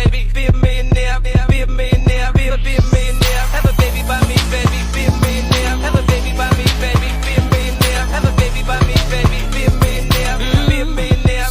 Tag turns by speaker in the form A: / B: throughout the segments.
A: baby, be a millionaire, be a millionaire, be a millionaire. Have a baby by me, baby, be a millionaire. Have a baby by me, baby, be a millionaire. Have a baby by me, baby, be a millionaire, be a millionaire.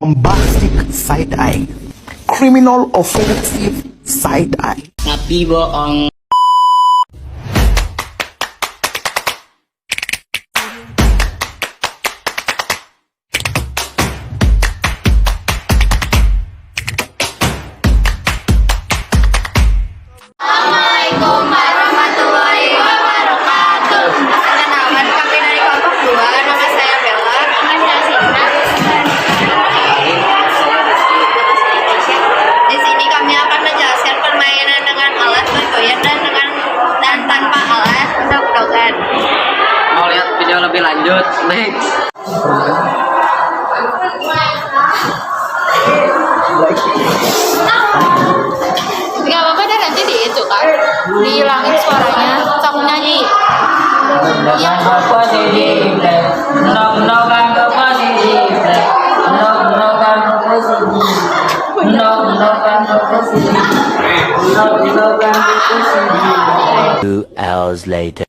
B: Bombastic side-eye, criminal offensive side-eye.
C: Tapi bohong.
D: Assalamualaikum warahmatullahi wabarakatuh. Perkenalkan, kami dari kelompok 2. Nama saya Bella. Nama saya Sinta. Di sini kami akan menjelaskan permainan dengan alat bergoyang dan tanpa alat dog-dogan.
C: Mau lihat video lebih lanjut? Next.
D: Gak apa-apa deh, nanti di itu kan dihilangin suaranya. Sok nyanyi. Yang
E: Two hours later.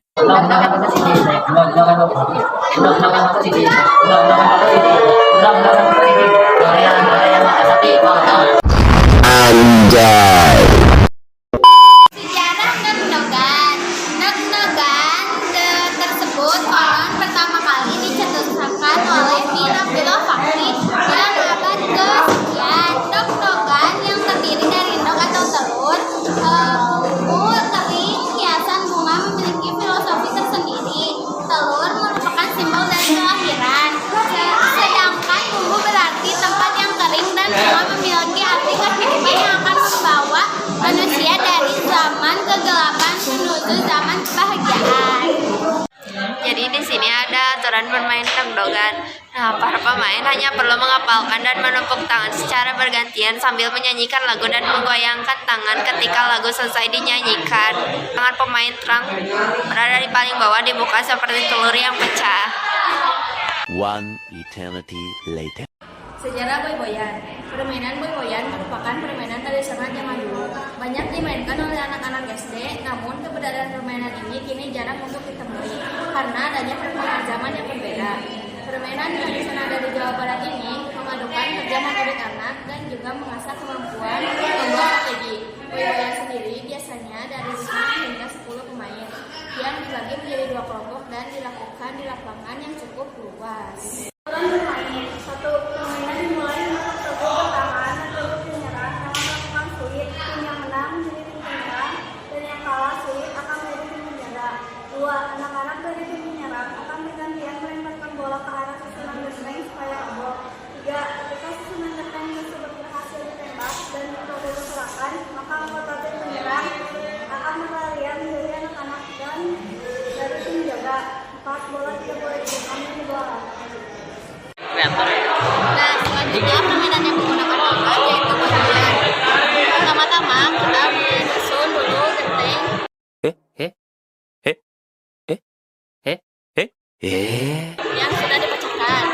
D: sejarah neg-nogan. Neg-nogan tersebut konon pertama kali dicetuskan oleh Mir Abdullah Fakri pada abad ke-9. Neg-nogan yang terdiri dari nog atau telur, bumbu, teri, hiasan bunga memiliki filosofi tersendiri. Telur merupakan simbol dari kelahiran, sedangkan bumbu berarti tempat yang kering, dan bunga memiliki arti kehidupan yang akan membawa manusia dari zaman kegelapan menuju zaman kebahagiaan. Jadi di
F: sini ada aturan bermain dangdogan. Nah, para pemain hanya perlu menghafalkan dan menepuk tangan secara bergantian sambil menyanyikan lagu dan menggoyangkan tangan ketika lagu selesai dinyanyikan. Tangan pemain trunk berada di paling bawah dibuka seperti telur yang pecah.
E: One eternity later.
G: Sejarah boy-boyan. Permainan boy-boyan merupakan permainan tradisional zaman dulu. Banyak dimainkan oleh anak-anak SD, namun keberadaan permainan ini kini jarang untuk ditemui karena adanya perkembangan zaman yang berbeda. Permainan tradisional dari Jawa Barat ini memadukan kerja motorik anak dan juga mengasah kemampuan membuat strategi. Boy-boyan sendiri biasanya dari 5 hingga 10 pemain yang dibagi menjadi 2 kelompok dan dilakukan di lapangan yang cukup luas. Bermain. Satu permainan dimulai dengan teguh bertahan dan teguh penyerang yang melakukan sulit. Tim yang menang menjadi tim penyerang dan yang kalah sulit akan menjadi tim menyerang. 2. Anak-anak dari tim menyerang akan bergantian melemparkan bola ke arah susunan benteng supaya gol. 3. Ketika susunan benteng tersebut berhasil ditembak dan mencoba diserahkan, maka anggota tim penyerang akan berlarian menjadi anak-anak dan dari tim jaga. 4. Bola tidak boleh diambil di bola.
D: Nah, selanjutnya permainan yang menggunakan tongkat yaitu boy-boyan. Pertama-tama kita menyusun dulu benteng yang sudah dipecahkan.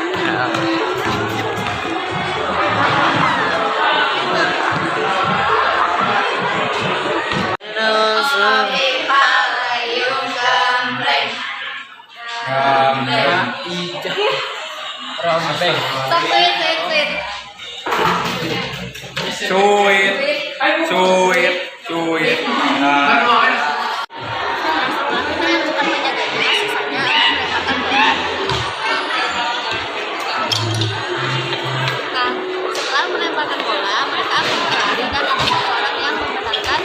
D: Setelah melemparkan bola, mereka akan berlari dan ada satu orang yang membenarkan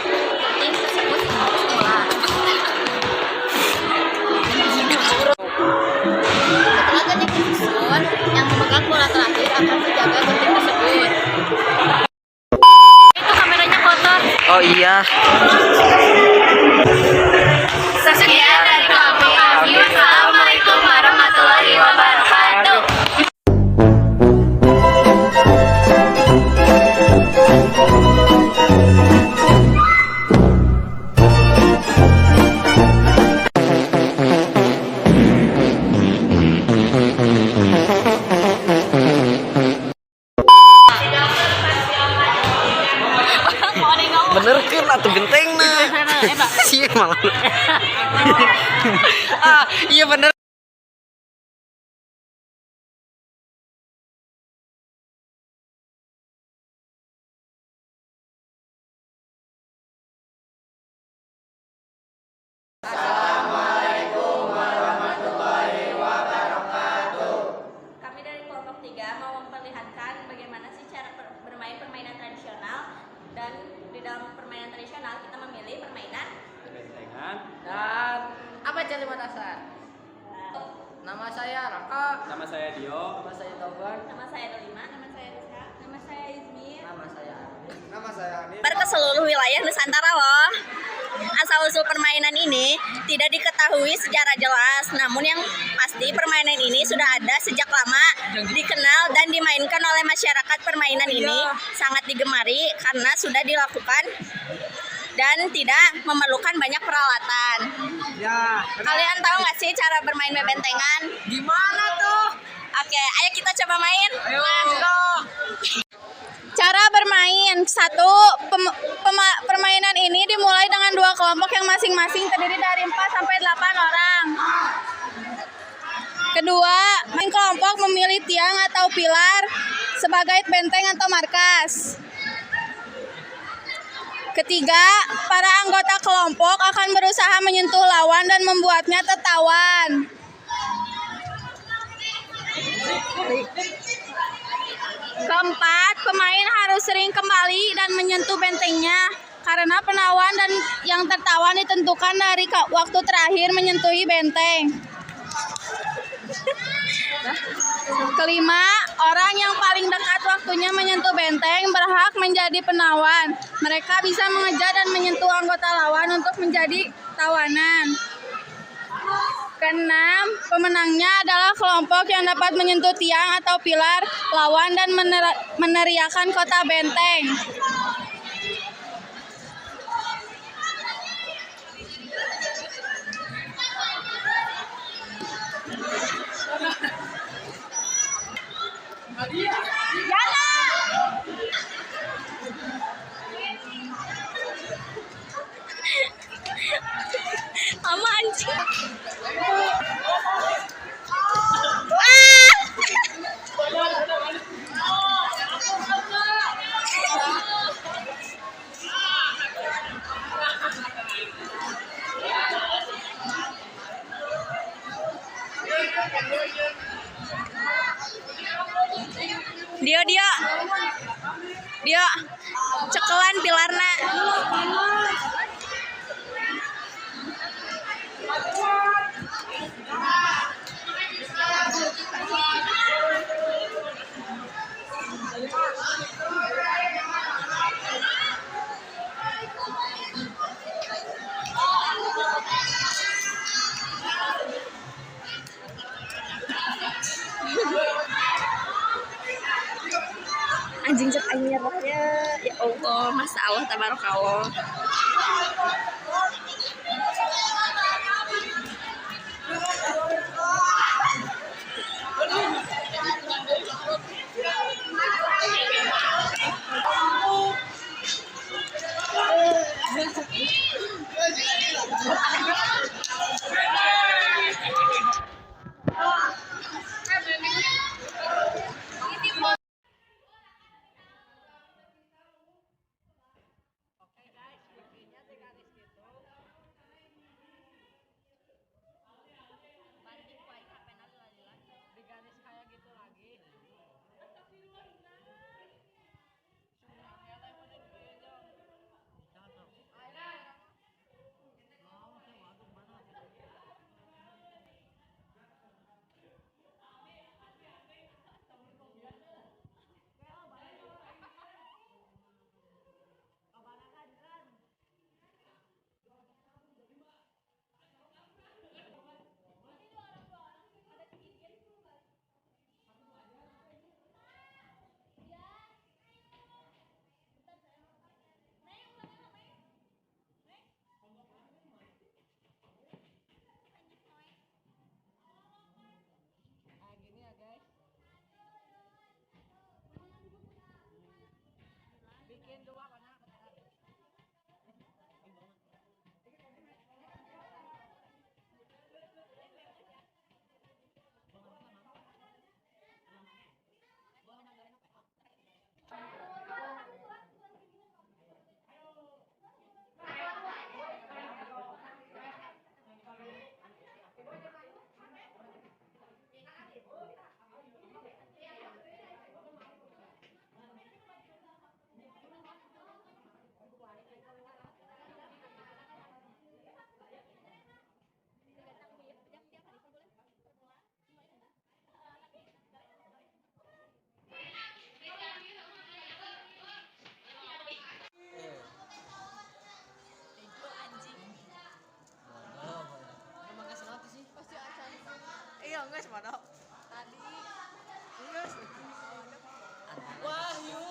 D: tim tersebut harus bola. Setelah gajah disusun, yang memegang bola terakhir akan menjaga gajah tersebut. Itu kameranya kotor.
C: Oh iya.
D: Sekian dari kelompok kami. Wassalamualaikum warahmatullahi wabarakatuh.
C: Bener kan atuh gentengna. Sieun malah. Iya bener.
G: Kami dari kelompok 3 mau memperlihatkan bagaimana sih cara bermain permainan tradisional, dan di dalam permainan tradisional kita memilih permainan
H: bentengan.
C: Dan apa cari dasar? Nama saya Raka.
H: Nama saya Dio.
C: Nama saya Toban.
G: nama saya Delima, nama saya Rizka, nama saya Izmir.
C: Nama saya Arif.
F: Ke seluruh wilayah Nusantara loh. Asal-usul permainan ini tidak diketahui secara jelas, namun yang pasti permainan ini sudah ada sejak lama, dikenal dan dimainkan oleh masyarakat. Permainan ini sangat digemari karena sudah dilakukan dan tidak memerlukan banyak peralatan.
C: Ya.
F: Kalian tahu nggak sih cara bermain bebentengan?
C: Gimana tuh?
F: Oke, ayo kita coba main.
C: Ayo. Let's go.
I: Cara bermain. 1. Permainan ini dimulai dengan 2 kelompok yang masing-masing terdiri dari 4 sampai 8 orang. Kedua, main kelompok memilih tiang atau pilar sebagai benteng atau markas. Ketiga, para anggota kelompok akan berusaha menyentuh lawan dan membuatnya tertawan. Keempat, pemain harus sering kembali dan menyentuh bentengnya karena penawan dan yang tertawan ditentukan dari waktu terakhir menyentuhi benteng. Kelima, orang yang paling dekat waktunya menyentuh benteng berhak menjadi penawan. Mereka bisa mengejar dan menyentuh anggota lawan untuk menjadi tawanan. Keenam, pemenangnya adalah kelompok yang dapat menyentuh tiang atau pilar lawan dan meneriakkan kota benteng.
F: Sama anjing. Dio, cekelan pilarna. Anjing cek aing nyerahnya. Ya Allah, Masya Allah, tabarakallah.
C: Geus modal. Tadi. Geus. Wahyu.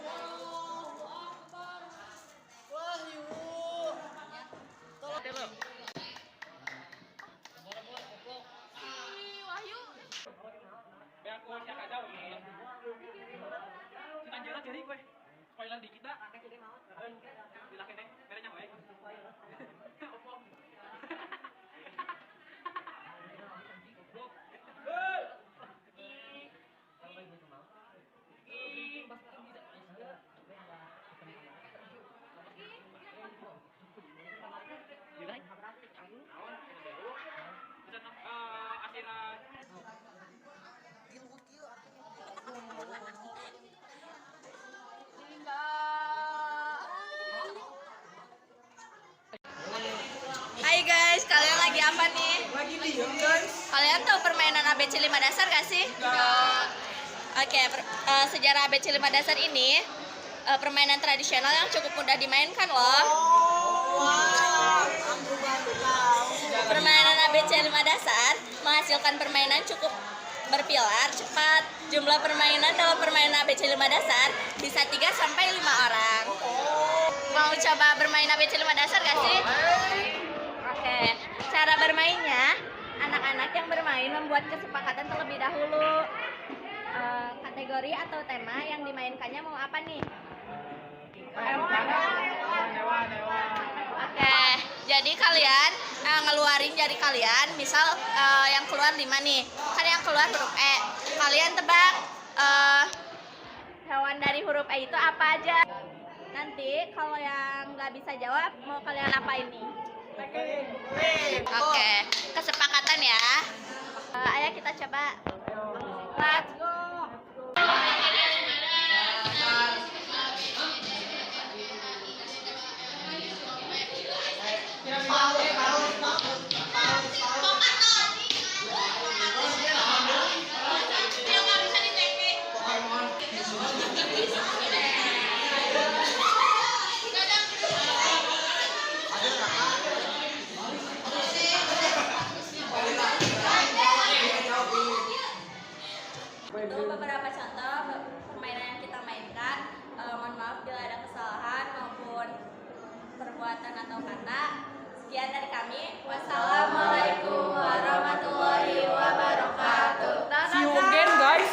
C: Allahu Akbar. Wahyu. Tolong.
I: Wahyu.
H: Biar aku siap aja. Kita jalan jadi kowe. Spoiler di kita. Dilakeun teh. Berenya wae.
F: Hai guys, kalian lagi apa nih?
C: Lagi diem guys.
F: Kalian tahu permainan ABC 5 dasar gak sih? Oke, sejarah ABC 5 dasar ini permainan tradisional yang cukup mudah dimainkan loh.
C: Wah, aku baru tahu.
F: Permainan ABC 5 dasar menghasilkan permainan cukup berpilar, cepat. Jumlah permainan dalam permainan ABC 5 dasar bisa 3 sampai 5 orang. Mau coba bermain ABC 5 dasar gak sih? Oke, cara bermainnya, anak-anak yang bermain membuat kesepakatan terlebih dahulu. Kategori atau tema yang dimainkannya mau apa nih? Oke, jadi kalian ngeluarin jari kalian, misal yang keluar 5 nih, kan yang keluar huruf E. Kalian tebak hewan dari huruf E itu apa aja? Nanti kalau yang nggak bisa jawab, mau kalian apain nih? Oke, kesepakatan ya. Ayo kita coba. Let's go. Untuk beberapa contoh permainan yang kita mainkan, mohon maaf bila ada kesalahan maupun perbuatan atau kata. Sekian dari kami. Wassalamualaikum warahmatullahi wabarakatuh.
H: See you again, guys.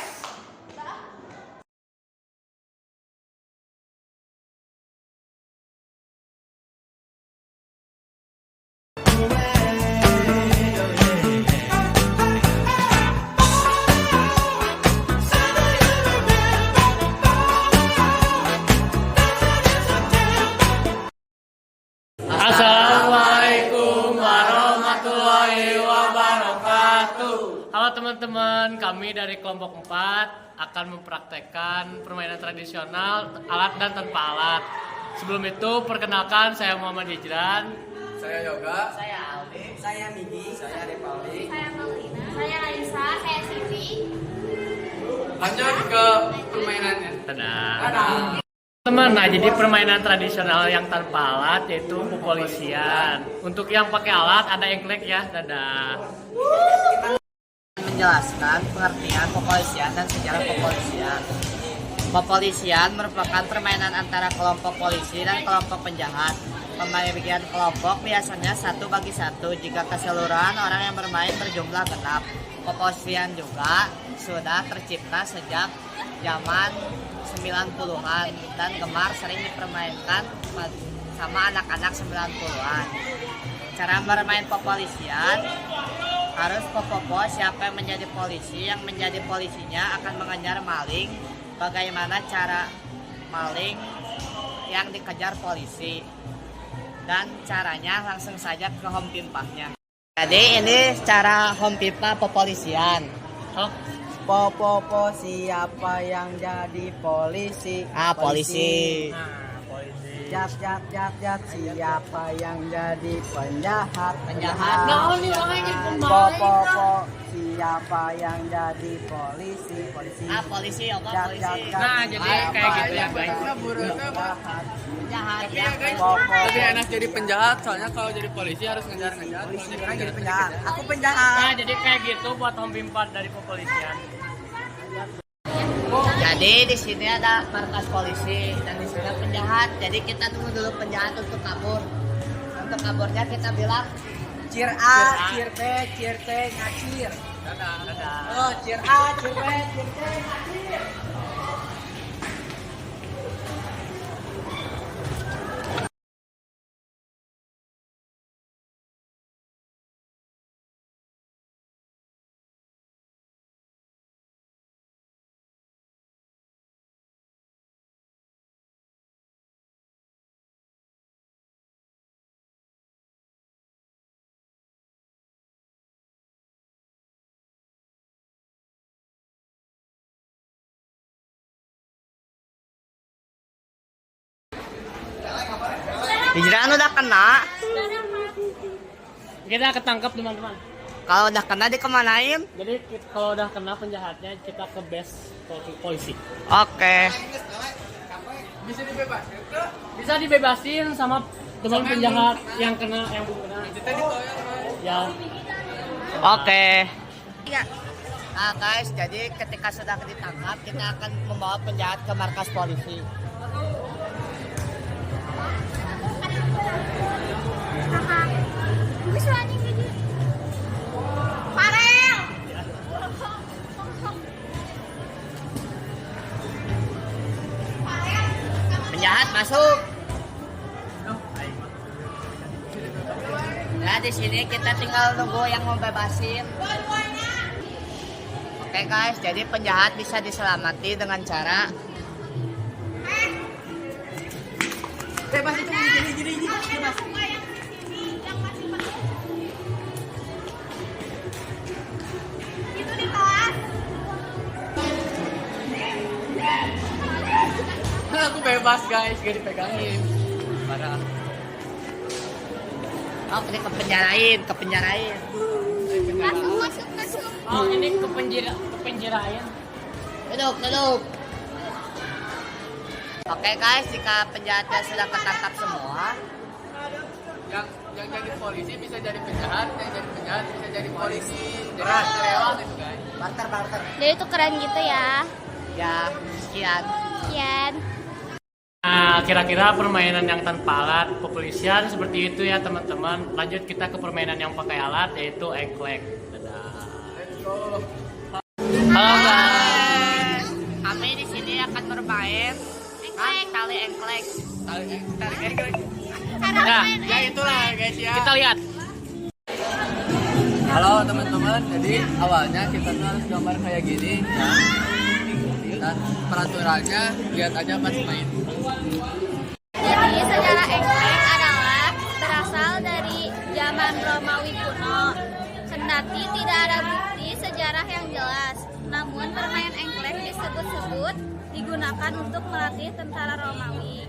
H: Assalamualaikum warahmatullahi wabarakatuh. Halo teman-teman, kami dari kelompok 4 akan mempraktekkan permainan tradisional alat dan tanpa alat. Sebelum itu, perkenalkan saya Muhammad Hijran.
J: Saya Yoga.
C: Saya Aldi.
J: Saya Migi. Saya Ripaldi.
D: Saya Maulina. Saya Raisa. Saya Siti.
J: Lanjut ke permainannya.
H: Dadah. Teman, nah jadi permainan tradisional yang tanpa alat yaitu kepolisian. Untuk yang pakai alat ada engklek ya, dadah.
C: Menjelaskan pengertian kepolisian dan sejarah kepolisian. Kepolisian merupakan permainan antara kelompok polisi dan kelompok penjahat. Pembagian kelompok biasanya 1 bagi 1 jika keseluruhan orang yang bermain berjumlah genap. Kepolisian juga sudah tercipta sejak zaman 90-an dan gemar sering dipermainkan sama anak-anak 90-an. Cara bermain kepolisian harus popo siapa yang menjadi polisi, yang menjadi polisinya akan mengejar maling. Bagaimana cara maling yang dikejar polisi, dan caranya langsung saja ke home pimpahnya. Jadi ini cara home pimpah kepolisian. Popo siapa yang jadi polisi? Polisi. Jat siapa yang jadi penjahat?
H: Nah, ini orangnya
C: Popo siapa yang jadi polisi? Polisi apa polisi?
H: Nah, jadi kayak gitu ya guys.
C: Penjahat
J: Tapi
C: ya
J: ya guys,
C: Popo.
J: lebih enak jadi penjahat, soalnya kalau jadi polisi harus ngejar-ngejar.
C: Polisi kan jadi penjahat. Aku penjahat.
H: Nah, jadi kayak gitu buat home pimpat dari kepolisian.
C: Jadi di sini ada markas polisi dan di sini penjahat. Jadi kita tunggu dulu penjahat untuk kabur. Untuk kaburnya kita bilang cir A, cir B, cir C, ngacir.
H: Dadah.
C: Oh, cir A, cir B, cir C, ngacir. Hijrah udah kena.
H: Kita ketangkep teman-teman.
C: Kalau udah kena dikemanain?
H: Jadi kalau udah kena penjahatnya kita ke base polisi.
C: Oke.
J: Bisa dibebasin ke?
H: Bisa dibebasin sama teman penjahat yang kena yang belum kena.
J: Kita dikoyak.
H: Ya.
C: Oke.
F: Iya.
C: Nah guys, jadi ketika sudah ditangkap, kita akan membawa penjahat ke markas polisi. Penjahat masuk. Nah di sini kita tinggal nunggu yang mau bebasin. Oke guys, jadi penjahat bisa diselamati dengan cara bebas itu gini bebas.
D: Itu di kelas.
J: Aku bebas guys, gak dipegangin. Parah.
C: Oh, ini kepenjarain.
D: Masuk.
H: Oh, ini kepenjarain.
C: Duduk. Oke guys, jika penjahatnya sudah ketangkap semua,
J: Yang jadi polisi bisa jadi penjahat, yang jadi penjahat bisa jadi polisi. Jadi karyawan itu guys.
C: barter.
D: Jadi itu keren gitu ya.
C: Ya, sekian.
D: Sekian.
H: Nah, kira-kira permainan yang tanpa alat kepolisian seperti itu ya teman-teman. Lanjut kita ke permainan yang pakai alat yaitu engklek. Dadah. Halo guys.
C: Kami di sini akan bermain tali engklek.
H: Nah,
J: Ya itulah guys ya.
H: kita lihat.
J: Halo teman-teman, jadi awalnya kita tuh harus gambar kayak gini ya. Dan peraturannya lihat aja pas main.
D: Jadi sejarah engklek adalah berasal dari zaman Romawi kuno. Kendati tidak ada bukti sejarah yang jelas, namun permainan engklek disebut-sebut digunakan untuk melatih tentara Romawi.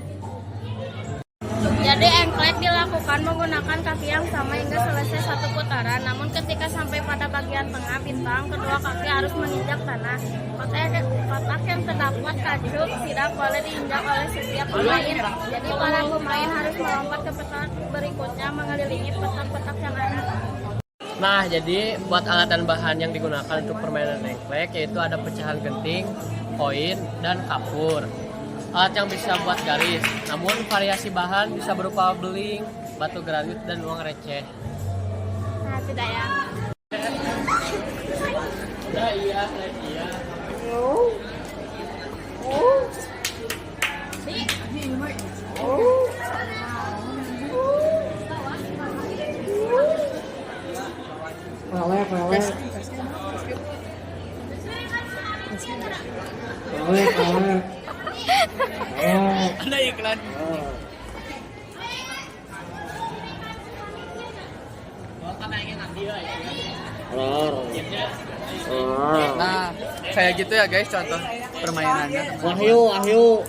D: Jadi engklek dilakukan menggunakan kaki yang sama hingga selesai satu putaran. Namun ketika sampai pada bagian tengah bintang, kedua kaki harus menginjak tanah. Kotak yang terdapat kancuk tidak boleh diinjak oleh setiap pemain. Jadi para pemain harus melompat ke petak berikutnya mengelilingi petak-petak yang ada.
H: Nah, jadi buat alat dan bahan yang digunakan untuk permainan engklek yaitu ada pecahan genting, koin, dan kapur. Alat yang bisa buat garis, namun variasi bahan bisa berupa beling, batu granit, dan uang receh.
D: Nah, sudah ya.
H: Iya.
J: Ada iklan. Nah, kayak gitu ya guys contoh permainannya.
C: Wahyu.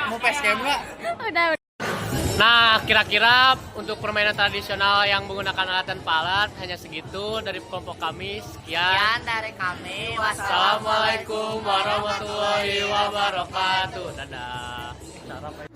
J: Mau facecam nggak?
D: Udah.
H: Nah, kira-kira untuk permainan tradisional yang menggunakan alat tanpa alat hanya segitu dari kelompok kami. Sekian.
C: Sekian dari kami.
H: Assalamualaikum warahmatullahi wabarakatuh. Dadah.